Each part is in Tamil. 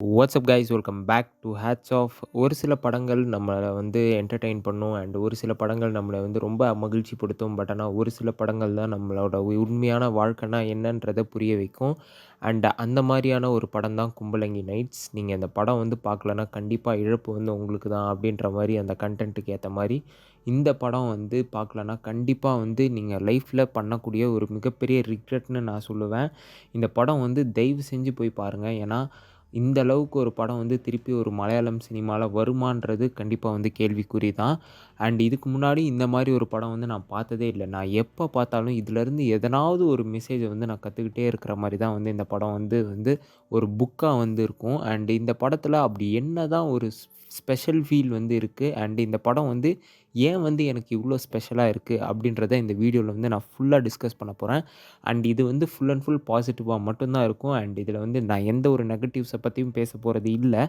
WhatsApp guys welcome back to hats off. ஒரு சில படங்கள் நம்மளை வந்து என்டர்டெயின் பண்ணும் அண்ட் ஒரு சில படங்கள் நம்மளை வந்து ரொம்ப மகிழ்ச்சிப்படுத்தும். பட் ஆனால் ஒரு சில படங்கள் தான் நம்மளோட உண்மையான வாழ்க்கைனா என்னன்றதை புரிய வைக்கும். அண்ட் அந்த மாதிரியான ஒரு படம் தான் கும்பலங்கி நைட்ஸ். நீங்கள் இந்த படம் வந்து பார்க்கலன்னா கண்டிப்பாக இழப்பு வந்து உங்களுக்கு தான் அப்படின்ற மாதிரி அந்த கண்டென்ட்டுக்கு ஏற்ற மாதிரி இந்த படம் வந்து பார்க்கலன்னா கண்டிப்பாக வந்து நீங்கள் லைஃப்பில் பண்ணக்கூடிய ஒரு மிகப்பெரிய ரிக்ரெட்னு நான் சொல்லுவேன். இந்த படம் வந்து தயவு செஞ்சு போய் பாருங்கள். ஏன்னா இந்த அளவுக்கு ஒரு படம் வந்து திருப்பி ஒரு மலையாளம் சினிமாவில் வருமான்றது கண்டிப்பாக வந்து கேள்விக்குறி தான். அண்ட் இதுக்கு முன்னாடி இந்த மாதிரி ஒரு படம் வந்து நான் பார்த்ததே இல்லை. நான் எப்போ பார்த்தாலும் இதிலேருந்து எதனாவது ஒரு மெசேஜை வந்து நான் கற்றுக்கிட்டே இருக்கிற மாதிரி தான் வந்து இந்த படம் வந்து வந்து ஒரு புக்காக வந்து இருக்கும். அண்ட் இந்த படத்தில் அப்படி என்ன தான் ஒரு ஸ்பெஷல் ஃபீல் வந்து இருக்குது. அண்ட் இந்த படம் வந்து ஏன் வந்து எனக்கு இவ்வளோ ஸ்பெஷலாக இருக்குது அப்படின்றத இந்த வீடியோவில் வந்து நான் ஃபுல்லாக டிஸ்கஸ் பண்ண போகிறேன். அண்ட் இது வந்து ஃபுல் அண்ட் ஃபுல் பாசிட்டிவாக மட்டும்தான் இருக்கும். அண்ட் இதில் வந்து நான் எந்த ஒரு நெகட்டிவ்ஸை பற்றியும் பேச போகிறது இல்லை.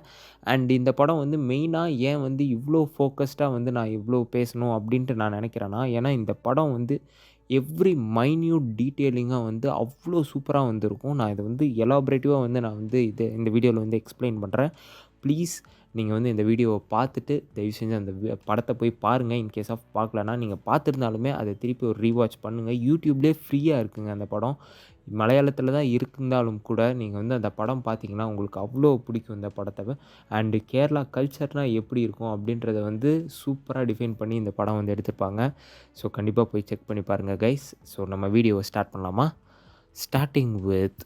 அண்ட் இந்த படம் வந்து மெயினாக ஏன் வந்து இவ்வளோ ஃபோக்கஸ்டாக வந்து நான் இவ்வளோ பேசணும் அப்படின்ட்டு நான் நினைக்கிறேன்னா, ஏன்னா இந்த படம் வந்து எவ்ரி மைன்யூட் டீட்டெயிலிங்காக வந்து அவ்வளோ சூப்பராக வந்திருக்கும். நான் இதை வந்து எலாபரேட்டிவாக வந்து நான் வந்து இந்த வீடியோவில் வந்து எக்ஸ்பிளைன் பண்ணுறேன். ப்ளீஸ் நீங்கள் வந்து இந்த வீடியோவை பார்த்துட்டு தயவு செஞ்சு அந்த படத்தை போய் பாருங்கள். இன்கேஸ் ஆஃப் பார்க்கலன்னா நீங்கள் பார்த்துருந்தாலுமே அதை திருப்பி ஒரு ரீவாட்ச் பண்ணுங்கள். யூடியூப்லேயே ஃப்ரீயாக இருக்குங்க அந்த படம். மலையாளத்தில் தான் இருந்தாலும் கூட நீங்கள் வந்து அந்த படம் பார்த்தீங்கன்னா உங்களுக்கு அவ்வளோ பிடிக்கும் இந்த படத்தை. அண்டு கேரளா கல்ச்சர்னால் எப்படி இருக்கும் அப்படின்றத வந்து சூப்பராக டிஃபைன் பண்ணி இந்த படம் வந்து எடுத்திருப்பாங்க. ஸோ கண்டிப்பாக போய் செக் பண்ணி பாருங்கள் கைஸ். ஸோ நம்ம வீடியோவை ஸ்டார்ட் பண்ணலாமா? ஸ்டார்டிங் வித்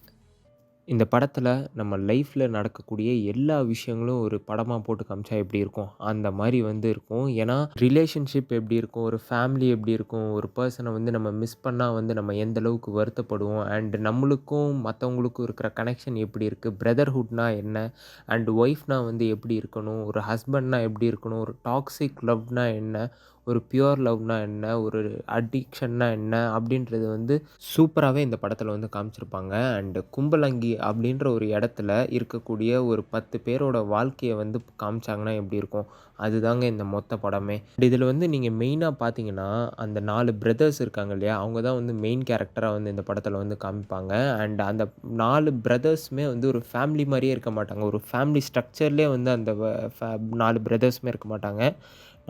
இந்த படத்தில் நம்ம லைஃப்பில் நடக்கக்கூடிய எல்லா விஷயங்களும் ஒரு படமாக போட்டு காமிச்சா எப்படி இருக்கும் அந்த மாதிரி வந்து இருக்கும். ஏன்னா ரிலேஷன்ஷிப் எப்படி இருக்கும், ஒரு ஃபேமிலி எப்படி இருக்கும், ஒரு பர்சனை வந்து நம்ம மிஸ் பண்ணால் வந்து நம்ம எந்த அளவுக்கு வருத்தப்படுவோம், அண்ட் நம்மளுக்கும் மற்றவங்களுக்கும் இருக்கிற கனெக்ஷன் எப்படி இருக்குது, பிரதர்ஹுட்னா என்ன, அண்ட் ஒய்ஃப்னா வந்து எப்படி இருக்கணும், ஒரு ஹஸ்பண்ட்னா எப்படி இருக்கணும், ஒரு டாக்ஸிக் லவ்னா என்ன, ஒரு பியூர் லவ்னா என்ன, ஒரு அடிக்ஷன்னா என்ன அப்படின்றது வந்து சூப்பராகவே இந்த படத்தில் வந்து காமிச்சிருப்பாங்க. அண்டு கும்பலங்கி அப்படின்ற ஒரு இடத்துல இருக்கக்கூடிய ஒரு 10 பேரோட வாழ்க்கையை வந்து காமிச்சாங்கன்னா எப்படி இருக்கும், அதுதாங்க இந்த மொத்த படமே. இதில் வந்து நீங்கள் மெயினாக பார்த்தீங்கன்னா அந்த 4 பிரதர்ஸ் இருக்காங்க இல்லையா, அவங்க தான் வந்து மெயின் கேரக்டராக வந்து இந்த படத்தில் வந்து காமிப்பாங்க. அண்ட் அந்த 4 பிரதர்ஸுமே வந்து ஒரு ஃபேமிலி மாதிரியே இருக்க மாட்டாங்க. ஒரு ஃபேமிலி ஸ்ட்ரக்சர்லேயே வந்து அந்த 4 பிரதர்ஸுமே இருக்க மாட்டாங்க.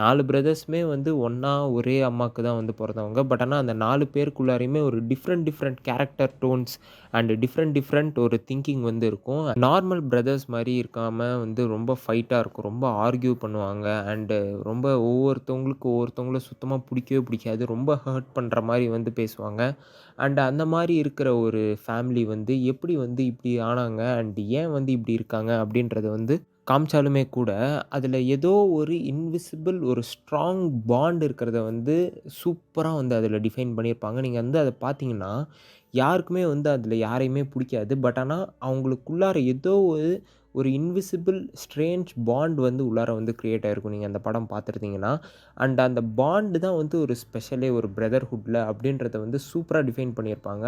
4 பிரதர்ஸுமே வந்து ஒன்றா ஒரே அம்மாவுக்கு தான் வந்து பிறந்தவங்க. பட் ஆனால் அந்த 4 பேருக்குள்ளாரையுமே ஒரு different character tones and different ஒரு திங்கிங் வந்து இருக்கும். நார்மல் பிரதர்ஸ் மாதிரி இருக்காமல் வந்து ரொம்ப ஃபைட்டாக இருக்கும், ரொம்ப ஆர்கியூ பண்ணுவாங்க. அண்டு ரொம்ப ஒவ்வொருத்தவங்கள சுத்தமாக பிடிக்கவே பிடிக்காது, ரொம்ப ஹர்ட் பண்ணுற மாதிரி வந்து பேசுவாங்க. அண்டு அந்த மாதிரி இருக்கிற ஒரு ஃபேமிலி வந்து எப்படி வந்து இப்படி ஆனாங்க அண்ட் ஏன் வந்து இப்படி இருக்காங்க அப்படின்றத வந்து காமிச்சாலுமே கூட, அதில் ஏதோ ஒரு இன்விசிபிள் ஒரு ஸ்ட்ராங் பாண்ட் இருக்கிறத வந்து சூப்பரா வந்து அதில டிஃபைன் பண்ணியிருப்பாங்க. நீங்க வந்து அத பார்த்தீங்கன்னா, யாருக்குமே வந்து அதில யாரையுமே புடிக்காது. பட் ஆனா, அவங்களுக்குள்ளார ஏதோ ஒரு இன்விசிபிள் ஸ்ட்ரேஞ்ச் பாண்ட் வந்து உள்ளார வந்து கிரியேட் ஆயிருக்கும். நீங்க அந்த படம் பார்த்துருந்தீங்கன்னா. அண்ட் அந்த பாண்ட் தான் வந்து ஒரு ஸ்பெஷலே ஒரு பிரதர்ஹுட்ல அப்படின்றத வந்து சூப்பரா டிஃபைன் பண்ணியிருப்பாங்க.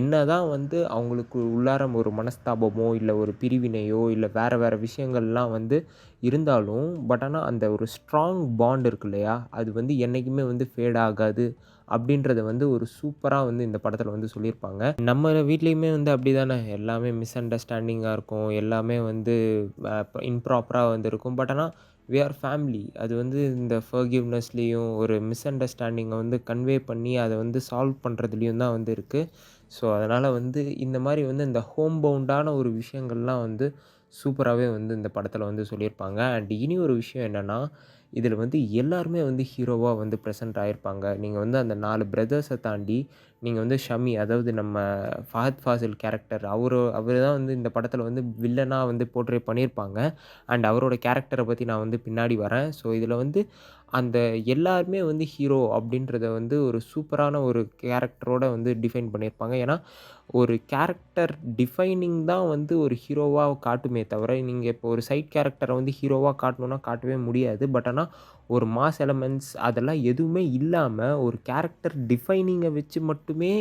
என்னதான் வந்து அவங்களுக்கு உள்ளார ஒரு மனஸ்தாபமோ, இல்ல ஒரு பிரிவினையோ, இல்ல வேற விஷயங்கள்லாம் வந்து இருந்தாலும், பட் ஆனா அந்த ஒரு ஸ்ட்ராங் பாண்ட் இருக்கு இல்லையா? அது வந்து என்னைக்குமே வந்து ஃபேட் ஆகாது. அப்படின்றத வந்து ஒரு சூப்பரா வந்து இந்த படத்தில வந்து சொல்லியிருப்பாங்க. நம்ம வீட்லயுமே வந்து அப்படிதானே எல்லாமே மிஸ் அண்டர்ஸ்டாண்டிங்கா இருக்கும். எல்லாமே வந்து இம்ப்ராப்பரா வந்து இருக்கும். பட் ஆனா வி ஆர் ஃபேமிலி. அது வந்து இந்த ஃபர்கிவ்னஸ்லயும் ஒரு மிஸ் அண்டர்ஸ்டாண்டிங்கை வந்து கன்வே பண்ணி அத வந்து சால்வ் பண்றதுலயும் தான் வந்து இருக்கு. ஸோ, அதனால வந்து இந்த மாரி வந்து இந்த ஹோம் பவுண்டான ஒரு விஷயங்கள்லாம் வந்து சூப்பராவே வந்து இந்த படத்தில வந்து சொல்லியிருப்பாங்க. அண்ட் இனி ஒரு விஷயம் என்னன்னா, இதில வந்து எல்லாருமே வந்து ஹீரோவா வந்து பிரசன்ட் ஆயிருப்பாங்க. நீங்க வந்து அந்த 4 பிரதர்ஸ தாண்டி நீங்க வந்து ஷமி, அதாவது நம்ம ஃபஹத் ஃபாசில் கேரக்டர் அவரு தான் வந்து இந்த படத்தில வந்து வில்லனா வந்து போர்ட்ரே பண்ணியிருப்பாங்க. அண்ட் அவரோட கேரக்டர பத்தி நான் வந்து பின்னாடி வரேன். ஸோ, இதில வந்து அந்த எல்லாருமே வந்து ஹீரோ அப்படின்றத வந்து ஒரு சூப்பரான ஒரு கேரக்டரோட வந்து டிஃபைன் பண்ணியிருப்பாங்க. ஏன்னா, ஒரு கேரக்டர் டிஃபைனிங் தான் வந்து ஒரு ஹீரோவா காட்டுமே தவிர, நீங்க இப்போ ஒரு சைட் கேரக்டர வந்து ஹீரோவா காட்டணும்னா காட்டவே முடியாது. பட் ஆனா, ஒரு மாஸ் எலமெண்ட்ஸ் அதெல்லாம் எதுவுமே இல்லாம, ஒரு கேரக்டர் டிஃபைனிங்க வச்சு மட்டுமே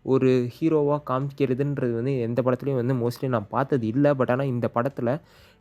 ஒரு ஹீரோவா காமிக்கிறதுன்றது வந்து எந்த படத்துலயும் வந்து மோஸ்ட்லி நான் பார்த்தது இல்ல. பட் ஆனா இந்த படத்துல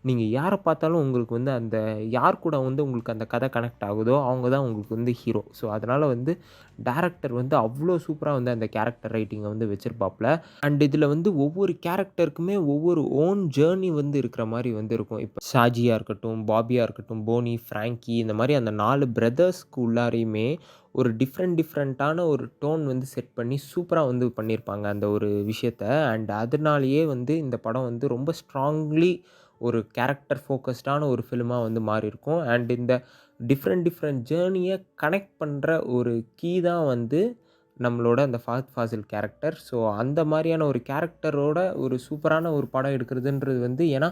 நீங்க யார பார்த்தாலும் உங்களுக்கு வந்து அந்த யார் கூட வந்து உங்களுக்கு அந்த கதை கனெக்ட் ஆகுதோ, அவங்க தான் உங்களுக்கு வந்து ஹீரோ. ஸோ, அதனால வந்து டைரக்டர் வந்து அவ்ளோ சூப்பரா வந்து அந்த கேரக்டர் ரைட்டிங்க வந்து வச்சிருப்பாப்ல. அண்ட் இதில வந்து ஒவ்வொரு கேரக்டருக்குமே ஒவ்வொரு ஓன் ஜர்னி வந்து இருக்கிற மாரி வந்து இருக்கும். இப்ப ஷாஜியா இருக்கட்டும், பாபியா இருக்கட்டும், போனி, ஃப்ராங்கி இந்த மாரி அந்த 4 பிரதர்ஸ்க்கு உள்ளாரையுமே ஒரு டிஃப்ரெண்ட்டான ஒரு டோன் வந்து செட் பண்ணி சூப்பரா வந்து பண்ணியிருப்பாங்க அந்த ஒரு விஷயத்த. அண்ட் அதனாலேயே வந்து இந்த படம் வந்து ரொம்ப ஸ்ட்ராங்லி ஒரு கேரக்டர் ஃபோக்கஸ்டான ஒரு ஃபில்மா வந்து மாறியிருக்கும். அண்ட் இந்த டிஃப்ரெண்ட் ஜர்னிய கனெக்ட் பண்ற ஒரு கீ தான் வந்து நம்மளோட அந்த ஃபஹத் ஃபாசில் கேரக்டர். ஸோ, அந்த மாரியான ஒரு கேரக்டரோட ஒரு சூப்பரான ஒரு படம் எடுக்கிறதுன்றது வந்து ஏன்னா,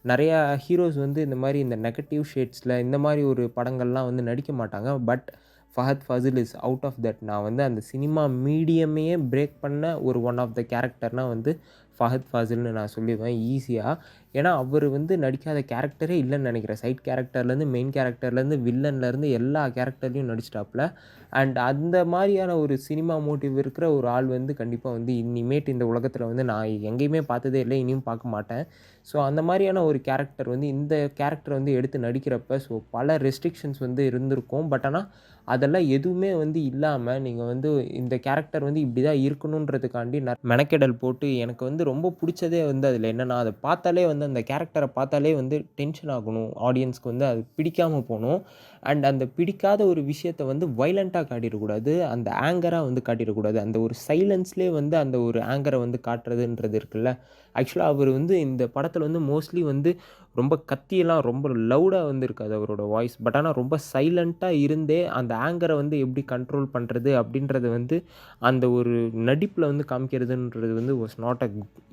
நெறையா ஹீரோஸ் வந்து இந்த மாரி இந்த நெகட்டிவ் ஷேட்ஸ்ல இந்த மாரி ஒரு படங்கள்லாம் வந்து நடிக்க மாட்டாங்க. But Fahadh Faasil is out of that. நான் வந்து அந்த சினிமா மீடியமையே பிரேக் பண்ண ஒரு ஒன் ஆஃப் த கேரக்டர்னா வந்து ஃபஹத் ஃபாசில்னு நான் சொல்லிருவேன் ஈஸியா. ஏன்னா, அவரு வந்து நடிக்காத கேரக்டரே இல்லன்னு நெனைக்கிறேன். சைட் கேரக்டர்லேருந்து, மெயின் கேரக்டர்லேருந்து, வில்லன்லேருந்து எல்லா கேரக்டர்லயும் நடிச்சிட்டாப்ல. அண்ட் அந்த மாரியான ஒரு சினிமா மோட்டிவ் இருக்கிற ஒரு ஆள் வந்து கண்டிப்பா வந்து இனிமேட்டு இந்த உலகத்தில வந்து நான் எங்கேயுமே பார்த்ததே இல்ல. இனியும் பார்க்க மாட்டேன். ஸோ, அந்த மாரியான ஒரு கேரக்டர் வந்து இந்த கேரக்டர் வந்து எடுத்து நடிக்கிறப்ப ஸோ, பல ரெஸ்ட்ரிக்ஷன்ஸ் வந்து இருந்திருக்கும். பட் ஆனா, அதெல்லாம் எதுவுமே வந்து இல்லாம நீங்க வந்து இந்த கேரக்டர் வந்து இப்படி தான் இருக்கணுன்றதுக்காண்டி மெனக்கெடல் போட்டு எனக்கு வந்து ரொம்ப புடிச்சதே வந்து அதில என்னன்னா, அத பார்த்தாலே வந்து அந்த கேரக்டர பார்த்தாலே வந்து டென்ஷன் ஆகணும். ஆடியன்ஸ்க்கு வந்து அது பிடிக்காம போணும். அண்ட் அந்த பிடிக்காத ஒரு விஷயத்த வந்து வயலன்ட்டா காட்டிறக்கூடாது. அந்த ஆங்கரா வந்து காட்டிறக்கூடாது. அந்த ஒரு சைலன்ஸ்லயே வந்து அந்த ஒரு ஆங்கர வந்து காட்டுறதுன்றது இருக்குல்ல. ஆக்சுவலா அவரு வந்து இந்த படத்துல வந்து மோஸ்ட்லி வந்து ரொம்ப கத்தியெல்லாம் ரொம்ப லவுடா வந்து இருக்காது அவரோட வாய்ஸ். பட் ஆனா ரொம்ப சைலன்ட்டா இருந்தே அந்த ஆங்கர வந்து எப்படி கண்ட்ரோல் பண்றது அப்படின்றத வந்து அந்த ஒரு நடிப்புல வந்து காமிக்கிறதுன்றது வந்து வாஸ் நாட்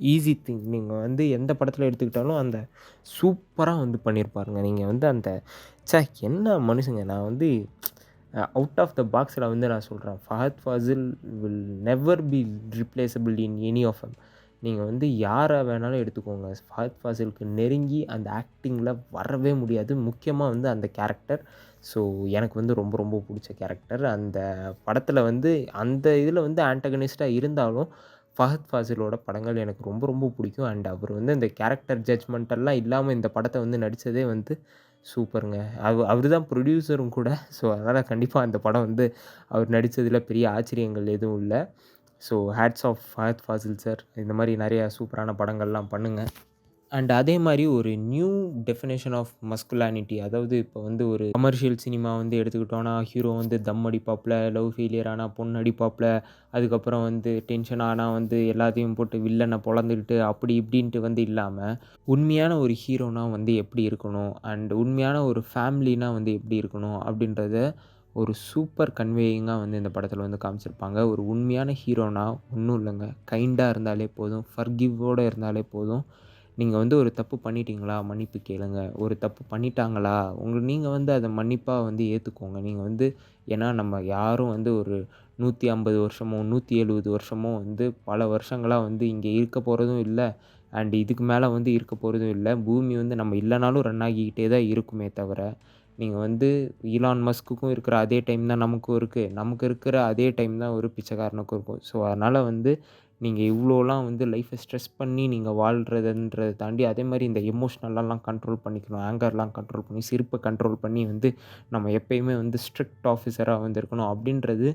ஈஸி திங். நீங்க வந்து எந்த படத்துல எடுத்துக்கிட்டாலும் அந்த சூப்பரா வந்து பண்ணியிருப்பாருங்க. நீங்க வந்து அந்த என்ன மனுஷங்க நான் வந்து அவுட் ஆஃப் த பாக்ஸ்ல வந்து நான் சொல்றேன். Fahadh Faasil will never be replaceable in any of them. நீங்க வந்து யார வேணாலும் எடுத்துக்கோங்க. ஃபஹத் ஃபாசிலுக்கு நெருங்கி அந்த ஆக்டிங்கில வரவே முடியாது. முக்கியமா வந்து அந்த கேரக்டர். ஸோ, எனக்கு வந்து ரொம்ப ரொம்ப புடிச்ச கேரக்டர். அந்த படத்தில வந்து அந்த இதில வந்து ஆன்டகனிஸ்ட்டா இருந்தாலும், ஃபஹத் ஃபாசிலோட படங்கள் எனக்கு ரொம்ப ரொம்ப பிடிக்கும். அண்ட் அவர் வந்து இந்த கேரக்டர் ஜட்ஜ்மெண்ட் எல்லாம் இல்லாம இந்த படத்த வந்து நடிச்சதே வந்து சூப்பருங்க. அவரு தான் ப்ரொடியூசரும் கூட. ஸோ, அதனால கண்டிப்பா அந்த படம் வந்து அவர் நடிச்சதில பெரிய ஆச்சரியங்கள் எதுவும் இல்ல. So, hats off Fahadh Faasil sir. இந்த மாரி நெறைய சூப்பரான படங்கள்லாம் பண்ணுங்க. அண்ட் அதே மாரி ஒரு நியூ டெஃபினிஷன் ஆஃப் மஸ்குலானிட்டி அதாவது இப்போ வந்து ஒரு கமர்ஷியல் சினிமா வந்து எடுத்துக்கிட்டோம்னா, ஹீரோ வந்து தம் அடிப்பாப்ல, லவ் ஃபெயிலியர் ஆனா பொண்ணு அடிப்பாப்ல, அதுக்கப்புறம் வந்து டென்ஷன் ஆனா வந்து எல்லாத்தையும் போட்டு வில்லன பொளந்துக்கிட்டு அப்படி இப்படின்ட்டு வந்து இல்லாம, உண்மையான ஒரு ஹீரோனா வந்து எப்படி இருக்கணும்? அண்ட் உண்மையான ஒரு ஃபேமிலினா வந்து எப்படி இருக்கணும்? அப்படின்றத ஒரு சூப்பர் கன்வேயிங்கா வந்து இந்த படத்தில வந்து காமிச்சிருப்பாங்க. ஒரு உண்மையான ஹீரோனா ஒண்ணும் இல்லங்க. கைண்டா இருந்தாலே போதும். ஃபர்கிவோட இருந்தாலே போதும். நீங்க வந்து ஒரு தப்பு பண்ணிட்டீங்களா? மன்னிப்பு கேளுங்க. ஒரு தப்பு பண்ணிட்டாங்களா? நீங்க வந்து அத மன்னிப்பா வந்து ஏத்துக்கோங்க. நீங்க வந்து ஏன்னா நம்ம யாரும் வந்து ஒரு 150 வருஷமோ, 170 வருஷமோ வந்து பல வருஷங்களா வந்து இங்க இருக்க போறதும் இல்ல. அண்ட் இதுக்கு மேல வந்து இருக்க போறதும் இல்ல. பூமி வந்து நம்ம இல்லனாலும் ரன் ஆகிக்கிட்டே தான் இருக்குமே தவிர, நீங்க வந்து ஈலான் மஸ்க்குக்கும் இருக்கிற அதே டைம் தான் நமக்கும் இருக்கு. நமக்கு இருக்கிற அதே டைம் தான் ஒரு பிச்சைக்காரனுக்கும் இருக்கும். ஸோ, அதனால வந்து நீங்க இவ்ளோலாம் வந்து லைஃப்ப ஸ்ட்ரெஸ் பண்ணி நீங்க வாழ்றதுன்றத தாண்டி, அதே மாரி இந்த எமோஷனலலாம் கண்ட்ரோல் பண்ணிக்கணும். ஆங்கர்லாம் கண்ட்ரோல் பண்ணி, சிரிப்ப கண்ட்ரோல் பண்ணி வந்து நம்ம எப்பயுமே வந்து ஸ்ட்ரிக்ட் ஆஃபீஸரா வந்து இருக்கணும் அப்டின்றது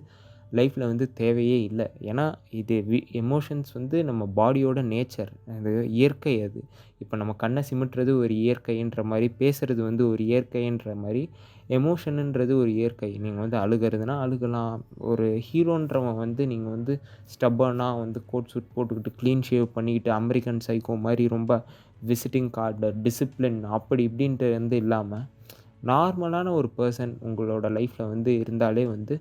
லைஃப்ல வந்து தேவையே இல்ல. ஏன்னா, இது எமோஷன்ஸ் வந்து நம்ம பாடியோட நேச்சர். அது இயற்கை அது. இப்ப நம்ம கண்ண சிமிட்டுறது ஒரு இயற்கைன்ற மாரி, பேசுறது வந்து ஒரு இயற்கைன்ற மாரி, எமோஷனுன்றது ஒரு இயற்கை. நீங்க வந்து அழுகுறதுனா அழுகலாம். ஒரு ஹீரோன்றவன் வந்து நீங்க வந்து ஸ்டப்பர்னா வந்து கோட் சூட் போட்டுக்கிட்டு, கிளீன் ஷேவ் பண்ணிக்கிட்டு, அமெரிக்கன் சைக்கோ மாரி ரொம்ப விசிட்டிங் கார்டு, டிசிப்ளின் அப்படி இப்படின்ட்டு வந்து இல்லாம, நார்மலான ஒரு பெர்சன் உங்களோட லைஃப்ல வந்து இருந்தாலே வந்து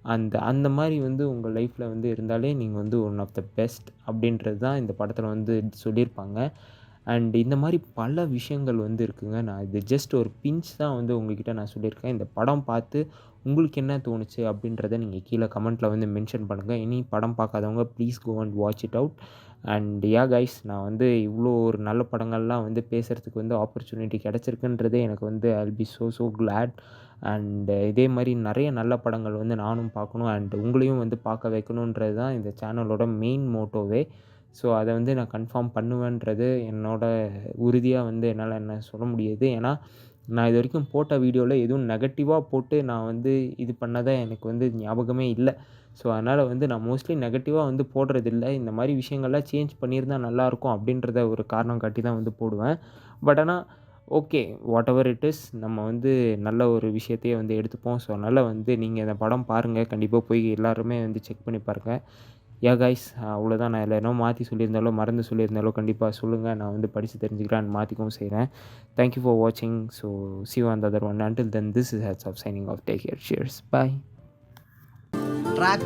அந்த அந்த மாரி வந்து உங்க லைஃப்ல வந்து இருந்தாலே நீங்க வந்து ஒன் ஆஃப் த பெஸ்ட் அப்படின்றது தான் இந்த படத்துல வந்து சொல்லியிருப்பாங்க. அண்ட் இந்த மாரி பல விஷயங்கள் வந்து இருக்குங்க. நான் இது ஜஸ்ட் ஒரு பிஞ்ச் தான் வந்து உங்ககிட்ட நான் சொல்லியிருக்கேன். இந்த படம் பார்த்து உங்களுக்கு என்ன தோணுச்சு அப்படின்றத நீங்க கீழ கமெண்ட்ல வந்து மென்ஷன் பண்ணுங்க. இனி படம் பார்க்காதவங்க please go and watch it out. And guys நான் வந்து இவ்வளோ ஒரு நல்ல படங்கள்லாம் வந்து பேசுகிறதுக்கு வந்து ஆப்பர்ச்சுனிட்டி கிடச்சிருக்குன்றதே எனக்கு வந்து I will be so glad. And இதே மாதிரி நிறைய நல்ல படங்கள் வந்து நானும் பார்க்கணும் அண்ட் உங்களையும் வந்து பார்க்க வைக்கணுன்றது தான் இந்த சேனலோட மெயின் மோட்டோவே. ஸோ அதை வந்து நான் கன்ஃபார்ம் பண்ணுவேன்றது என்னோட உறுதியாக வந்து என்னால் என்ன சொல்ல முடியுது. ஏன்னா நான் இது வரைக்கும் போட்ட வீடியோவில் எதுவும் நெகட்டிவாக போட்டு நான் வந்து இது பண்ணதா எனக்கு வந்து ஞாபகமே இல்லை. ஸோ அதனால் வந்து நான் மோஸ்ட்லி நெகட்டிவாக வந்து போடுறதில்ல. இந்த மாதிரி விஷயங்கள்லாம் சேஞ்ச் பண்ணியிருந்தா நல்லாயிருக்கும் அப்படின்றத ஒரு காரணம் காட்டி தான் வந்து போடுவேன். பட் ஆனால் okay, what ever it is, நம்ம வந்து நல்ல ஒரு விஷயத்தையே வந்து எடுத்துப்போம். ஸோ அதனால் வந்து நீங்கள் இந்த படம் பாருங்கள். கண்டிப்பாக போய் எல்லாருமே வந்து செக் பண்ணி பாருங்கள். கைஸ் அவ்வளோதான். நான் இதில் என்னமோ மாற்றி சொல்லியிருந்தாலோ மறந்து சொல்லியிருந்தாலோ கண்டிப்பாக சொல்லுங்கள். நான் வந்து படித்து தெரிஞ்சுக்கிறேன் அண்ட் மாற்றிக்கவும் செய்கிறேன். தேங்க் யூ ஃபார் வாட்சிங். So see you on the other one. Until then, this is Heads Off signing off. Take care. Cheers. Bye. Track